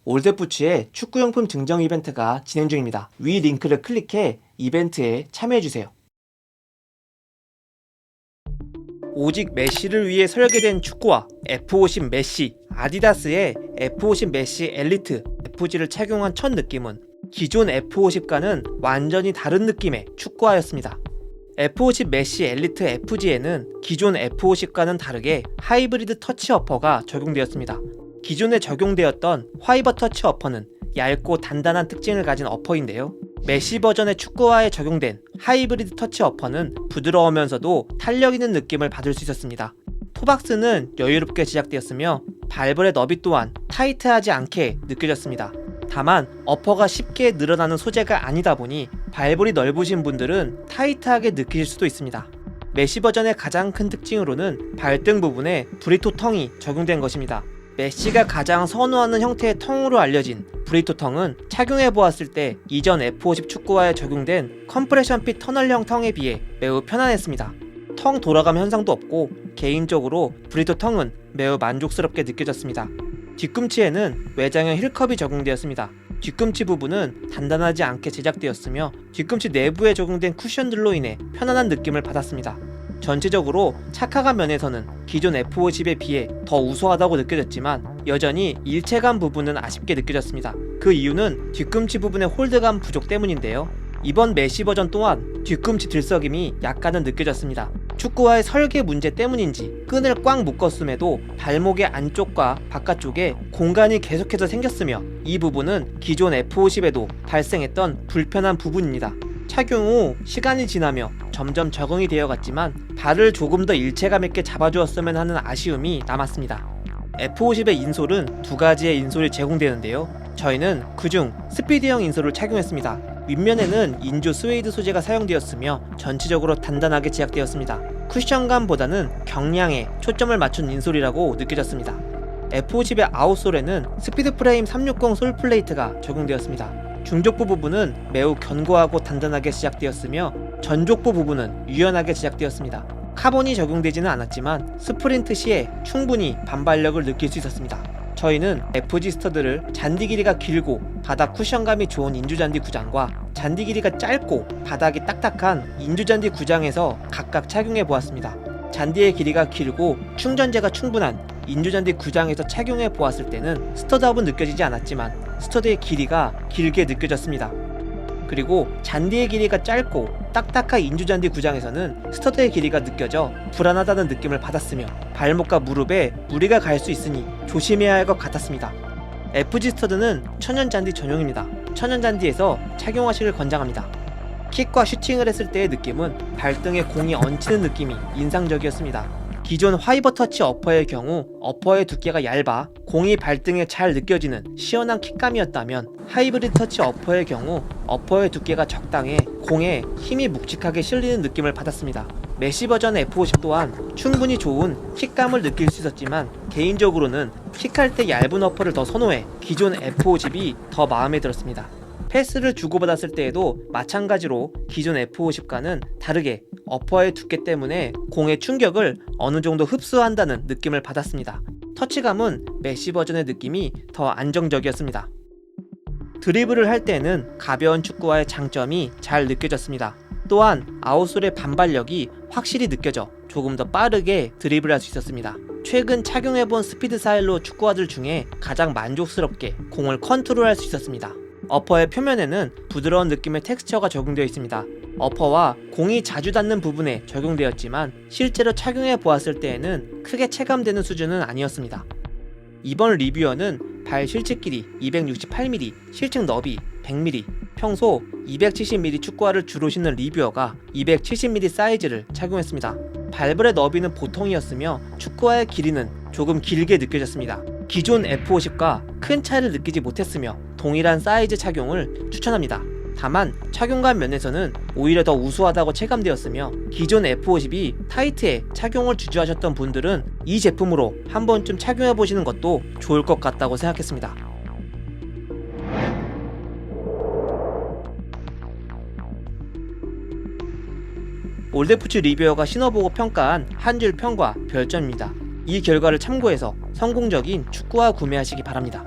올드푸츠의 축구용품 증정 이벤트가 진행 중입니다. 위 링크를 클릭해 이벤트에 참여해주세요. 오직 메시를 위해 설계된 축구화 F50 메시, 아디다스의 F50 메시 엘리트 FG를 착용한 첫 느낌은 기존 F50과는 완전히 다른 느낌의 축구화였습니다. F50 메시 엘리트 FG에는 기존 F50과는 다르게 하이브리드 터치 어퍼가 적용되었습니다. 기존에 적용되었던 화이버 터치 어퍼는 얇고 단단한 특징을 가진 어퍼인데요. 메시 버전의 축구화에 적용된 하이브리드 터치 어퍼는 부드러우면서도 탄력 있는 느낌을 받을 수 있었습니다. 토박스는 여유롭게 제작되었으며 발볼의 너비 또한 타이트하지 않게 느껴졌습니다. 다만 어퍼가 쉽게 늘어나는 소재가 아니다 보니 발볼이 넓으신 분들은 타이트하게 느끼실 수도 있습니다. 메시 버전의 가장 큰 특징으로는 발등 부분에 브리토 텅이 적용된 것입니다. 메시가 가장 선호하는 형태의 텅으로 알려진 브리토 텅은 착용해보았을 때 이전 F50 축구화에 적용된 컴프레션 핏 터널형 텅에 비해 매우 편안했습니다. 텅 돌아감 현상도 없고 개인적으로 브리토 텅은 매우 만족스럽게 느껴졌습니다. 뒤꿈치에는 외장형 힐컵이 적용되었습니다. 뒤꿈치 부분은 단단하지 않게 제작되었으며 뒤꿈치 내부에 적용된 쿠션들로 인해 편안한 느낌을 받았습니다. 전체적으로 착화감 면에서는 기존 F50에 비해 더 우수하다고 느껴졌지만 여전히 일체감 부분은 아쉽게 느껴졌습니다. 그 이유는 뒤꿈치 부분의 홀드감 부족 때문인데요. 이번 메시 버전 또한 뒤꿈치 들썩임이 약간은 느껴졌습니다. 축구화의 설계 문제 때문인지 끈을 꽉 묶었음에도 발목의 안쪽과 바깥쪽에 공간이 계속해서 생겼으며 이 부분은 기존 F50에도 발생했던 불편한 부분입니다. 착용 후 시간이 지나며 점점 적응이 되어갔지만 발을 조금 더 일체감 있게 잡아주었으면 하는 아쉬움이 남았습니다. F50의 인솔은 두 가지의 인솔이 제공되는데요. 저희는 그중 스피드형 인솔을 착용했습니다. 윗면에는 인조 스웨이드 소재가 사용되었으며 전체적으로 단단하게 제작되었습니다. 쿠션감보다는 경량에 초점을 맞춘 인솔이라고 느껴졌습니다. F50의 아웃솔에는 스피드 프레임 360 솔 플레이트가 적용되었습니다. 중족부 부분은 매우 견고하고 단단하게 제작되었으며 전족부 부분은 유연하게 제작되었습니다. 카본이 적용되지는 않았지만 스프린트 시에 충분히 반발력을 느낄 수 있었습니다. 저희는 FG 스터드를 잔디 길이가 길고 바닥 쿠션감이 좋은 인조잔디 구장과 잔디 길이가 짧고 바닥이 딱딱한 인조잔디 구장에서 각각 착용해 보았습니다. 잔디의 길이가 길고 충전재가 충분한 인조잔디 구장에서 착용해 보았을 때는 스터드업은 느껴지지 않았지만 스터드의 길이가 길게 느껴졌습니다. 그리고 잔디의 길이가 짧고 딱딱한 인조잔디 구장에서는 스터드의 길이가 느껴져 불안하다는 느낌을 받았으며 발목과 무릎에 무리가 갈 수 있으니 조심해야 할 것 같았습니다. FG 스터드는 천연잔디 전용입니다. 천연잔디에서 착용하시길 권장합니다. 킥과 슈팅을 했을 때의 느낌은 발등에 공이 얹히는 느낌이 인상적이었습니다. 기존 화이버 터치 어퍼의 경우 어퍼의 두께가 얇아 공이 발등에 잘 느껴지는 시원한 킥감이었다면 하이브리드 터치 어퍼의 경우 어퍼의 두께가 적당해 공에 힘이 묵직하게 실리는 느낌을 받았습니다. 메시 버전 F50 또한 충분히 좋은 킥감을 느낄 수 있었지만 개인적으로는 킥할 때 얇은 어퍼를 더 선호해 기존 F50이 더 마음에 들었습니다. 패스를 주고받았을 때에도 마찬가지로 기존 F50과는 다르게 어퍼의 두께 때문에 공의 충격을 어느 정도 흡수한다는 느낌을 받았습니다. 터치감은 메시 버전의 느낌이 더 안정적이었습니다. 드리블을 할 때는 가벼운 축구화의 장점이 잘 느껴졌습니다. 또한 아웃솔의 반발력이 확실히 느껴져 조금 더 빠르게 드리블할 수 있었습니다. 최근 착용해본 스피드 사일로 축구화들 중에 가장 만족스럽게 공을 컨트롤할 수 있었습니다. 어퍼의 표면에는 부드러운 느낌의 텍스처가 적용되어 있습니다. 어퍼와 공이 자주 닿는 부분에 적용되었지만 실제로 착용해 보았을 때에는 크게 체감되는 수준은 아니었습니다. 이번 리뷰어는 발 실측 길이 268mm, 실측 너비 100mm, 평소 270mm 축구화를 주로 신는 리뷰어가 270mm 사이즈를 착용했습니다. 발볼의 너비는 보통이었으며 축구화의 길이는 조금 길게 느껴졌습니다. 기존 F50과 큰 차이를 느끼지 못했으며 동일한 사이즈 착용을 추천합니다. 다만 착용감 면에서는 오히려 더 우수하다고 체감되었으며 기존 F50이 타이트에 착용을 주저하셨던 분들은 이 제품으로 한 번쯤 착용해보시는 것도 좋을 것 같다고 생각했습니다. 올드푸츠 리뷰어가 신어보고 평가한 한 줄 평과 별점입니다. 이 결과를 참고해서 성공적인 축구화 구매하시기 바랍니다.